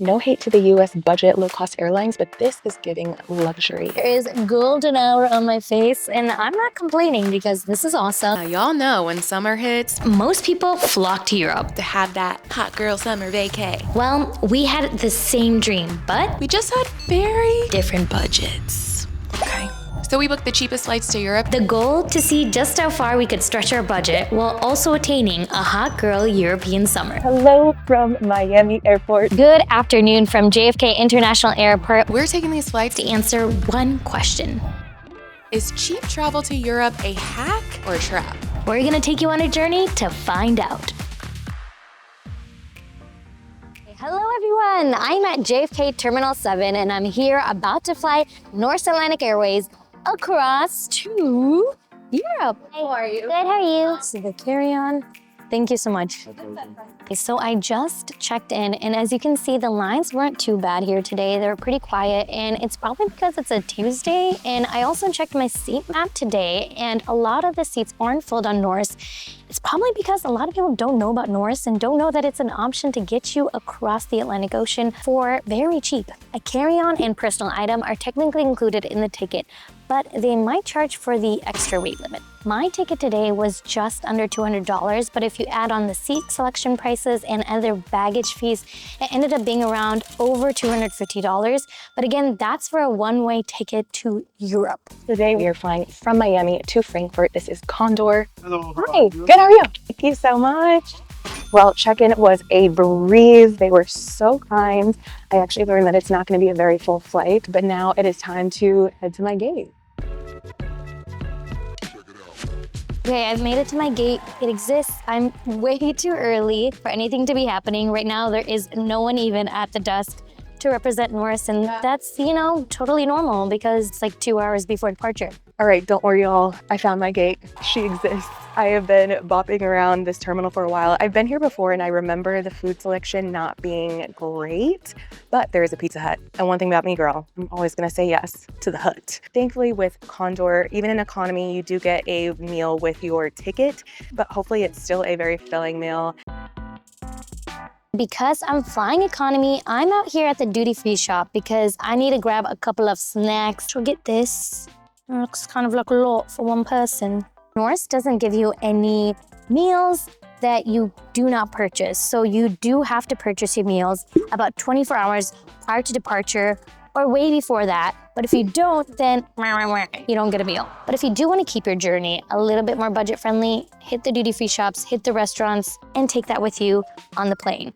No hate to the US budget low-cost airlines, but this is giving luxury. There is golden hour on my face, and I'm not complaining because this is awesome. Now, y'all know when summer hits, Most people flock to Europe. to have that hot girl summer vacay. Well, we had the same dream, but We just had very different budgets. okay. So we booked the cheapest flights to Europe. The goal to see just how far we could stretch our budget while also attaining a hot girl European summer. Hello from Miami Airport. Good afternoon from JFK International Airport We're taking these flights. to answer one question. Is cheap travel to Europe a hack or a trap? We're gonna take you on a journey to find out. Hello everyone, I'm at JFK Terminal 7 and I'm here about to fly Norse Atlantic Airways across to Europe. How are you? Good, how are you? So the carry-on. Thank you so much. So I just checked in, and as you can see, the lines weren't too bad here today. They were pretty quiet, and it's probably because it's a Tuesday. And I also checked my seat map today, and a lot of the seats aren't filled on Norse. It's probably because a lot of people don't know about Norse and don't know that it's an option to get you across the Atlantic Ocean for very cheap. A carry-on and personal item are technically included in the ticket, but they might charge for the extra weight limit. My ticket today was just under $200, but if you add on the seat selection prices and other baggage fees, it ended up being around over $250. But again, that's for a one-way ticket to Europe. Today we are flying from Miami to Frankfurt. This is Condor. Hello. Hi, good, how are you? Thank you so much. Well, check-in was a breeze. They were so kind. I actually learned that it's not going to be a very full flight, but now it is time to head to my gate. Okay, I've made it to my gate. It exists. I'm way too early for anything to be happening. Right now, there is no one even at the desk to represent Norse, and that's, totally normal because it's like 2 hours before departure. All right, don't worry, y'all. I found my gate. She exists. I have been bopping around this terminal for a while. I've been here before, and I remember the food selection not being great, but there is a Pizza Hut. And one thing about me, girl, I'm always gonna say yes to the hut. Thankfully, with Condor, even in economy, you do get a meal with your ticket, but hopefully it's still a very filling meal. Because I'm flying economy, I'm out here at the duty-free shop because I need to grab a couple of snacks. So get this. It looks kind of like a lot for one person. Norse doesn't give you any meals that you do not purchase. So you do have to purchase your meals about 24 hours prior to departure or way before that. But if you don't, then you don't get a meal. But if you do want to keep your journey a little bit more budget friendly, hit the duty-free shops, hit the restaurants, and take that with you on the plane.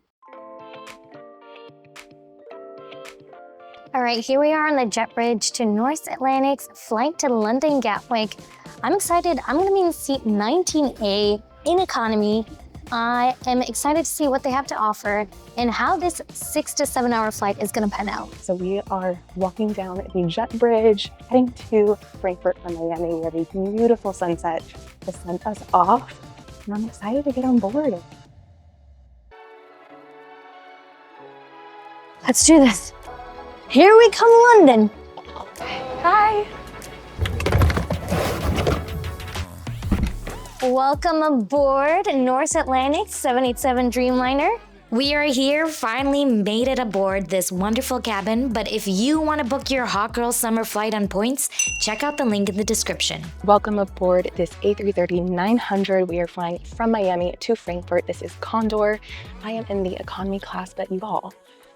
All right, here we are on the jet bridge to Norse Atlantic's flight to London Gatwick. I'm excited. I'm gonna be in seat 19A in economy. I am excited to see what they have to offer and how this 6 to 7 hour flight is gonna pan out. So we are walking down the jet bridge, heading to Frankfurt from Miami. We have a beautiful sunset to send us off, and I'm excited to get on board. Let's do this. Here we come, London. Hi. Welcome aboard Norse Atlantic 787 Dreamliner. We are here, finally made it aboard this wonderful cabin, but if you want to book your hot girl summer flight on points, check out the link in the description. Welcome aboard this A330-900. We are flying from Miami to Frankfurt. This is Condor. I am in the economy class, but y'all,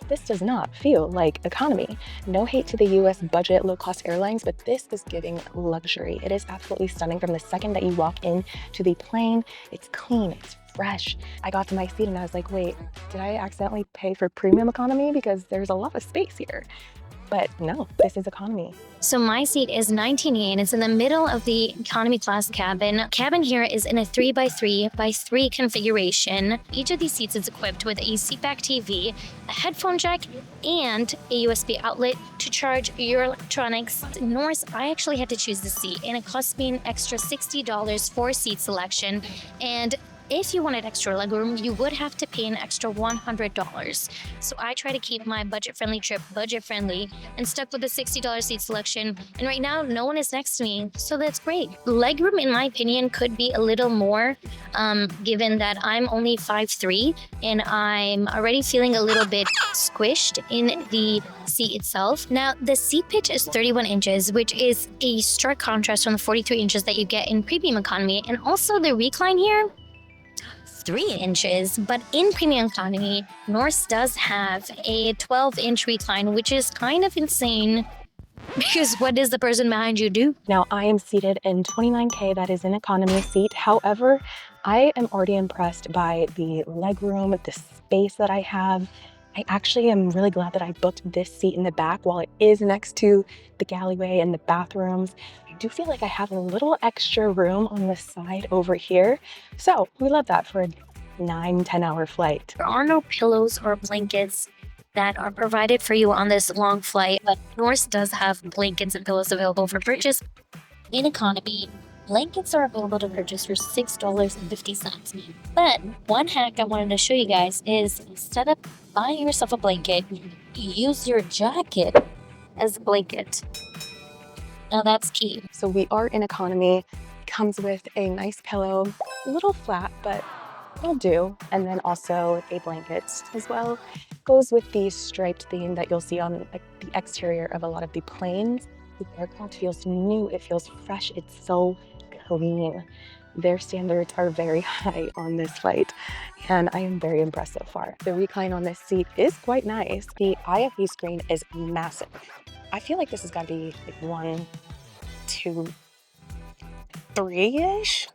this does not feel like economy. No hate to the US budget low-cost airlines, but this is giving luxury. It is absolutely stunning from the second that you walk in to the plane. It's clean, it's fresh. I got to my seat and I was like, wait, did I accidentally pay for premium economy? Because there's a lot of space here. But no, this is economy. So my seat is 19A and it's in the middle of the economy class cabin. Cabin here is in a 3x3x3 configuration. Each of these seats is equipped with a seatback TV, a headphone jack, and a USB outlet to charge your electronics. Norse, I actually had to choose the seat and it cost me an extra $60 for seat selection. And if you wanted extra legroom, you would have to pay an extra $100. So I try to keep my budget-friendly trip budget-friendly and stuck with the $60 seat selection. And right now, no one is next to me, so that's great. Legroom, in my opinion, could be a little more, given that I'm only 5'3", and I'm already feeling a little bit squished in the seat itself. Now, the seat pitch is 31 inches, which is a stark contrast from the 43 inches that you get in premium economy. And also the recline here, 3 inches, but in premium economy, Norse does have a 12-inch recline, which is kind of insane because what does the person behind you do? Now I am seated in 29K, that is an economy seat. However, I am already impressed by the legroom, the space that I have. I actually am really glad that I booked this seat in the back while it is next to the galleyway and the bathrooms. I do feel like I have a little extra room on the side over here. So we love that for a 9-10 hour flight. There are no pillows or blankets that are provided for you on this long flight, but Norse does have blankets and pillows available for purchase. In economy, blankets are available to purchase for $6.50. But one hack I wanted to show you guys is instead of buying yourself a blanket, use your jacket as a blanket. Now that's key. So we are in economy, comes with a nice pillow, a little flat, but it'll do. And then also a blanket as well. Goes with the striped theme that you'll see on the exterior of a lot of the planes. The aircraft feels new, it feels fresh, it's so clean. Their standards are very high on this flight, and I am very impressed so far. The recline on this seat is quite nice. The IFE screen is massive. I feel like this has got to be like 1, 2, 3-ish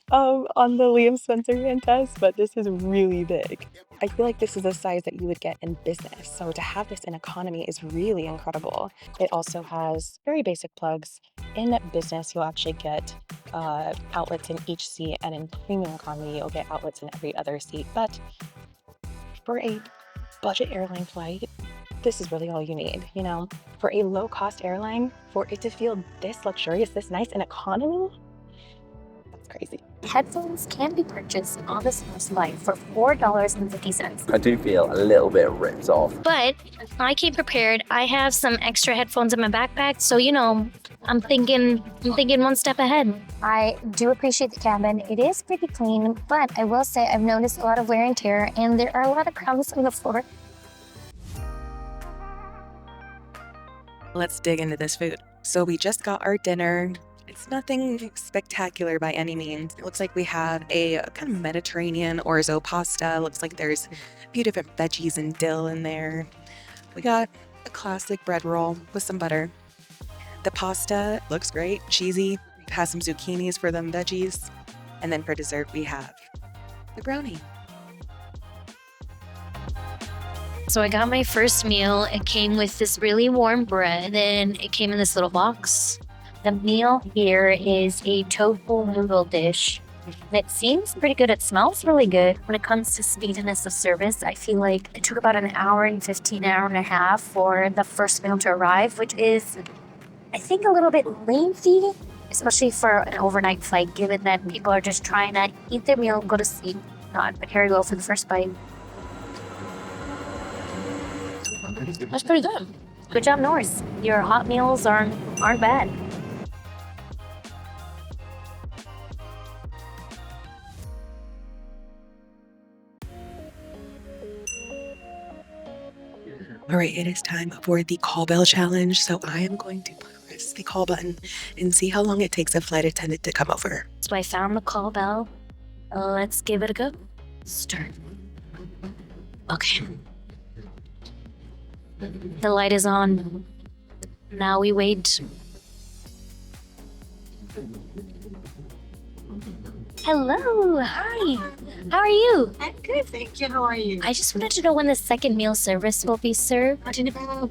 on the Liam Spencer hand test, but this is really big. I feel like this is a size that you would get in business, so to have this in economy is really incredible. It also has very basic plugs. In business, you'll actually get outlets in each seat, and in premium economy, you'll get outlets in every other seat. But for a budget airline flight, this is really all you need, you know? For a low-cost airline, for it to feel this luxurious, this nice in economy, that's crazy. Headphones can be purchased on this Norse flight for $4.50. I do feel a little bit ripped off. But I came prepared. I have some extra headphones in my backpack, so you know, I'm thinking one step ahead. I do appreciate the cabin. It is pretty clean, but I will say I've noticed a lot of wear and tear, and there are a lot of crumbs on the floor. Let's dig into this food. So we just got our dinner. It's nothing spectacular by any means. It looks like we have a kind of Mediterranean orzo pasta. Looks like there's a few different veggies and dill in there. We got a classic bread roll with some butter. The pasta looks great, cheesy. It has some zucchinis for them veggies. And then for dessert, we have the brownie. So I got my first meal. It came with this really warm bread, and it came in this little box. The meal here is a tofu noodle dish. It seems pretty good. It smells really good. When it comes to speediness of service, I feel like it took about an hour and 15, hour and a half for the first meal to arrive, which is, I think, a little bit lengthy, especially for an overnight flight, given that people are just trying to eat their meal, go to sleep. Not, but here we go for the first bite. That's pretty good. Good job, Norse. Your hot meals aren't bad. All right, it is time for the call bell challenge. So I am going to press the call button and see how long it takes a flight attendant to come over. So I found the call bell. Let's give it a go. Start. Okay. The light is on. Now we wait. Hello. Hi. How are you? I'm good, thank you. How are you? I just wanted to know when the second meal service will be served. In about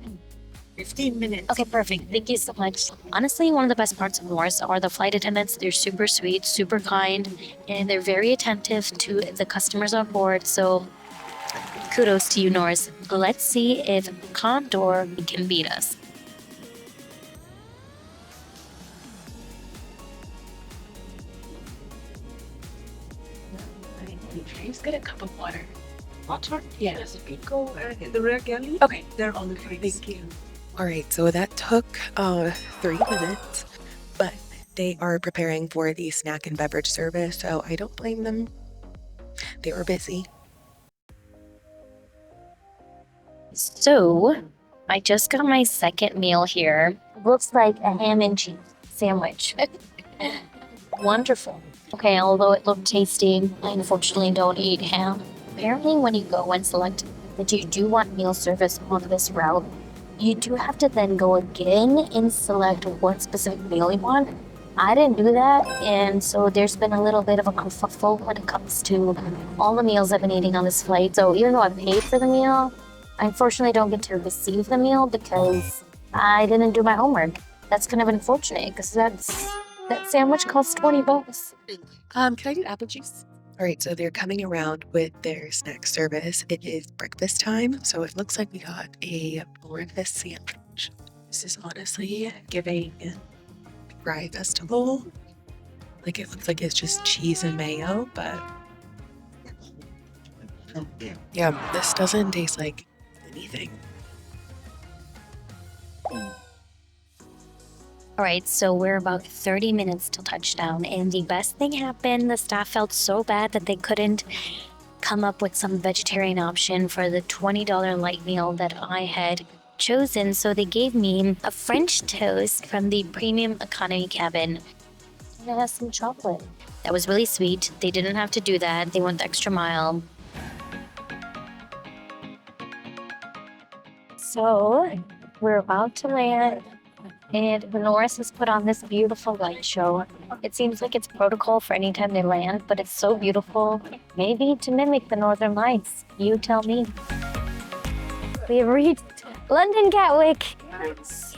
15 minutes. Okay, perfect. Thank you so much. Honestly, one of the best parts of Norse are the flight attendants. They're super sweet, super kind, and they're very attentive to the customers on board. So kudos to you, Norse. Let's see if Condor can beat us. get a cup of water. Water? Yeah. Yes, if you go in the rear galley, Okay. they're on the free. Thank you. All right, so that took 3 minutes, but they are preparing for the snack and beverage service, so I don't blame them. They were busy. So, I just got my second meal here. Looks like a ham and cheese sandwich. Wonderful. Okay, although it looked tasty, I unfortunately don't eat ham. Apparently, when you go and select that you do want meal service on this route, you do have to then go again and select what specific meal you want. I didn't do that, and so there's been a little bit of a kerfuffle when it comes to all the meals I've been eating on this flight. So even though I paid for the meal, I unfortunately don't get to receive the meal because I didn't do my homework. That's kind of unfortunate because that sandwich costs $20. Can I get apple juice? All right, so they're coming around with their snack service. It is breakfast time, so it looks like we got a breakfast sandwich. This is honestly giving fry festival. Like it looks like it's just cheese and mayo, but yeah, this doesn't taste like anything. All right, so we're about 30 minutes till touchdown, and the best thing happened. The staff felt so bad that they couldn't come up with some vegetarian option for the $20 light meal that I had chosen, so they gave me a French toast from the premium economy cabin. And it has some chocolate. That was really sweet. They didn't have to do that. They went the extra mile. So, we're about to land. And Norse has put on this beautiful light show. It seems like it's protocol for any time they land, but it's so beautiful. Maybe to mimic the Northern Lights. You tell me. We have reached London Gatwick.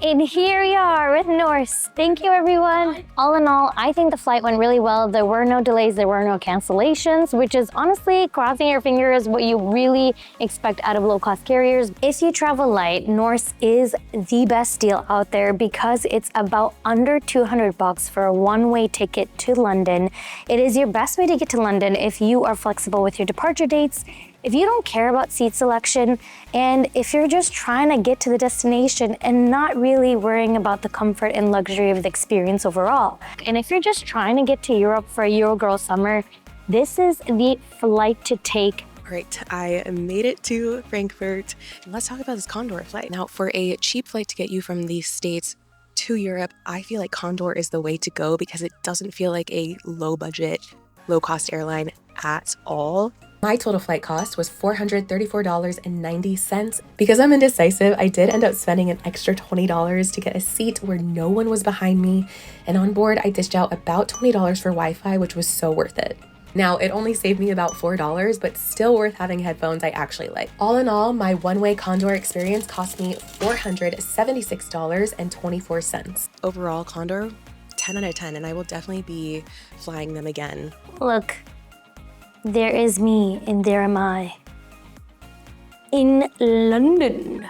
And here we are with Norse. Thank you, everyone. All in all, I think the flight went really well. There were no delays, there were no cancellations, which is honestly, crossing your fingers, what you really expect out of low-cost carriers. If you travel light, Norse is the best deal out there because it's about under $200 for a one-way ticket to London. It is your best way to get to London if you are flexible with your departure dates, if you don't care about seat selection, and if you're just trying to get to the destination and not really worrying about the comfort and luxury of the experience overall. And if you're just trying to get to Europe for a Eurogirl summer, this is the flight to take. All right, I made it to Frankfurt. Let's talk about this Condor flight. Now, for a cheap flight to get you from the States to Europe, I feel like Condor is the way to go because it doesn't feel like a low-budget, low-cost airline at all. My total flight cost was $434.90. Because I'm indecisive, I did end up spending an extra $20 to get a seat where no one was behind me. And on board, I dished out about $20 for Wi-Fi, which was so worth it. Now, it only saved me about $4, but still worth having headphones I actually like. All in all, my one-way Condor experience cost me $476.24. Overall, Condor, 10 out of 10, and I will definitely be flying them again. Look, there is me and there am I in London.